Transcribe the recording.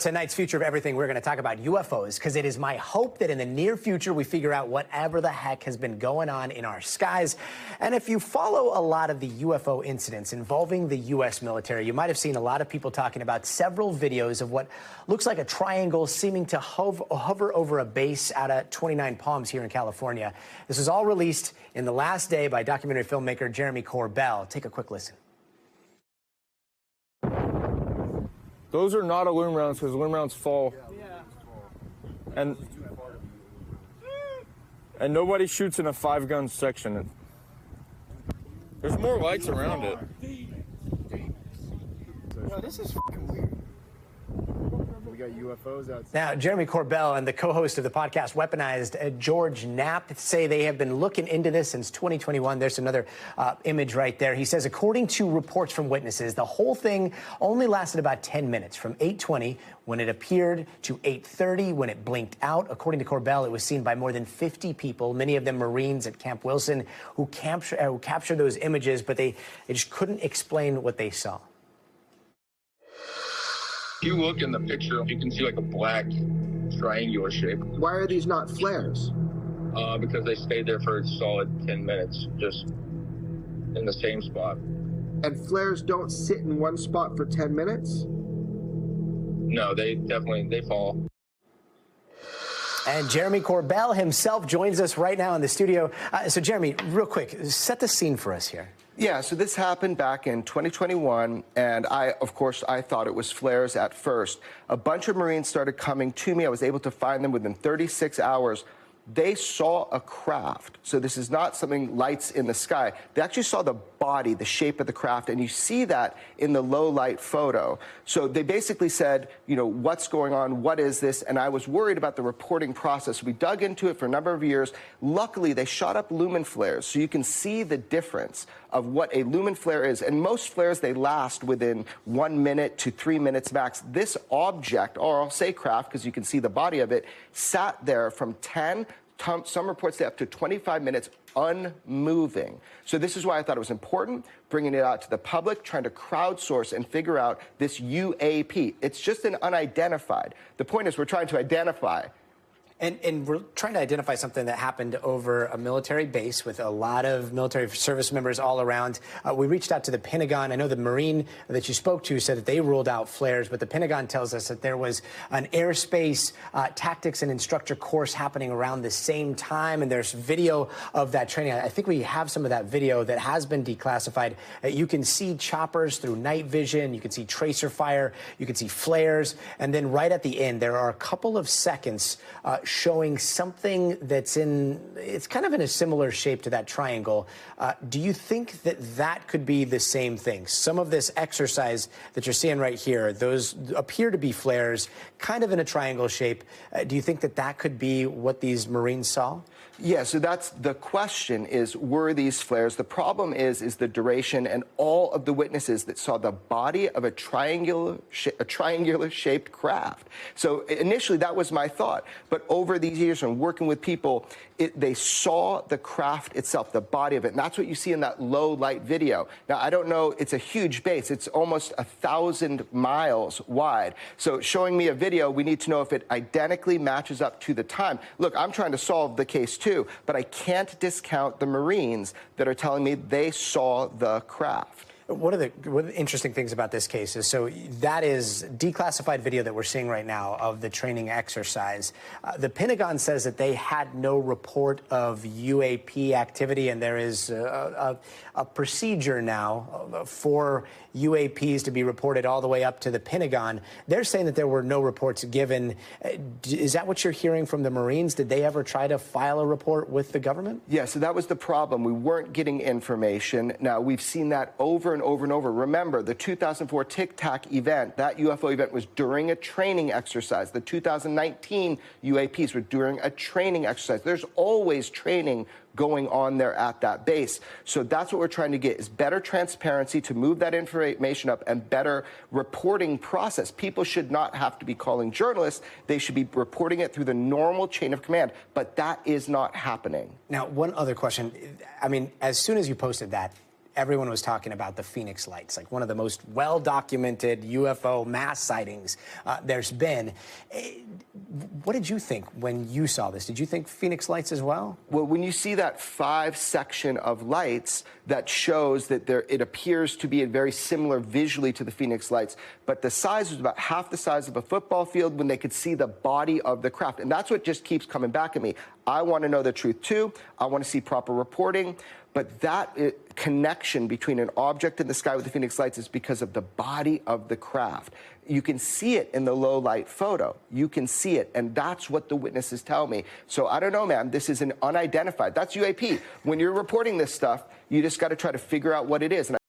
Tonight's Future of Everything, we're going to talk about UFOs because it is my hope that in the near future we figure out whatever the heck has been going on in our skies. And if you follow a lot of the UFO incidents involving the U.S. military, you might have seen a lot of people talking about several videos of what looks like a triangle seeming to hover over a base out of 29 Palms here in California. This was all released in the last day by documentary filmmaker Jeremy Corbell. Take a quick listen. Those are not aluminum rounds because aluminum rounds fall. And nobody shoots in a 5-gun section. There's more lights around it. Well, this is fucking weird. We got UFOs outside. Now, Jeremy Corbell and the co-host of the podcast Weaponized, George Knapp, say they have been looking into this since 2021. There's another image right there. He says, according to reports from witnesses, the whole thing only lasted about 10 minutes, from 8:20 when it appeared to 8:30 when it blinked out. According to Corbell, it was seen by more than 50 people, many of them Marines at Camp Wilson, who captured those images, but they just couldn't explain what they saw. If you look in the picture, you can see like a black triangular shape. Why are these not flares? Because they stayed there for a solid 10 minutes, just in the same spot. And flares don't sit in one spot for 10 minutes? No, they fall. And Jeremy Corbell himself joins us right now in the studio. So, Jeremy, real quick, set the scene for us here. Yeah, so this happened back in 2021, and I thought it was flares at first. A bunch of Marines started coming to me. I was able to find them within 36 hours. They saw a craft. So this is not something lights in the sky. They actually saw the body, the shape of the craft, and you see that in the low light photo. So they basically said, you know, what's going on? What is this? And I was worried about the reporting process. We dug into it for a number of years. Luckily, they shot up lumen flares, so you can see the difference of what a lumen flare is. And most flares, they last within 1 minute to 3 minutes max. This object, or I'll say craft because you can see the body of it, sat there from 10, some reports say up to 25 minutes unmoving. So this is why I thought it was important, bringing it out to the public, trying to crowdsource and figure out this UAP. It's just an unidentified. The point is we're trying to identify. And we're trying to identify something that happened over a military base with a lot of military service members all around. We reached out to the Pentagon. I know the Marine that you spoke to said that they ruled out flares, but the Pentagon tells us that there was an airspace tactics and instructor course happening around the same time, and there's video of that training. I think we have some of that video that has been declassified. You can see choppers through night vision. You can see tracer fire. You can see flares. And then right at the end, there are a couple of seconds showing something that's it's kind of in a similar shape to that triangle. Do you think that that could be the same thing? Some of this exercise that you're seeing right here, those appear to be flares, kind of in a triangle shape. Do you think that that could be what these Marines saw? Yeah, so that's the question is, were these flares? The problem is the duration, and all of the witnesses that saw the body of a triangular shaped craft. So initially that was my thought, but over these years and working with people, they saw the craft itself, the body of it, and that's what you see in that low light video. Now, I don't know, it's a huge base. It's almost 1,000 miles wide. So showing me a video, we need to know if it identically matches up to the time. Look, I'm trying to solve the case too, but I can't discount the Marines that are telling me they saw the craft. One of the interesting things about this case is, so that is declassified video that we're seeing right now of the training exercise. The Pentagon says that they had no report of UAP activity, and there is a procedure now for UAPs to be reported all the way up to the Pentagon. They're saying that there were no reports given. Is that what you're hearing from the Marines? Did they ever try to file a report with the government? Yeah, so that was the problem. We weren't getting information. Now, we've seen that over and over and over. Remember, the 2004 Tic Tac event, that UFO event was during a training exercise. The 2019 UAPs were during a training exercise. There's always training going on there at that base. So that's what we're trying to get, is better transparency to move that information up and better reporting process. People should not have to be calling journalists. They should be reporting it through the normal chain of command, but that is not happening. Now, one other question. I mean, as soon as you posted that, everyone was talking about the Phoenix Lights, like one of the most well-documented UFO mass sightings there's been. What did you think when you saw this? Did you think Phoenix Lights as well? Well, when you see that 5-section of lights, that shows that it appears to be very similar visually to the Phoenix Lights, but the size was about half the size of a football field when they could see the body of the craft. And that's what just keeps coming back at me. I want to know the truth, too. I want to see proper reporting. But that connection between an object in the sky with the Phoenix Lights is because of the body of the craft. You can see it in the low light photo. You can see it, and that's what the witnesses tell me. So I don't know, man. This is an unidentified. That's UAP. When you're reporting this stuff, you just got to try to figure out what it is. And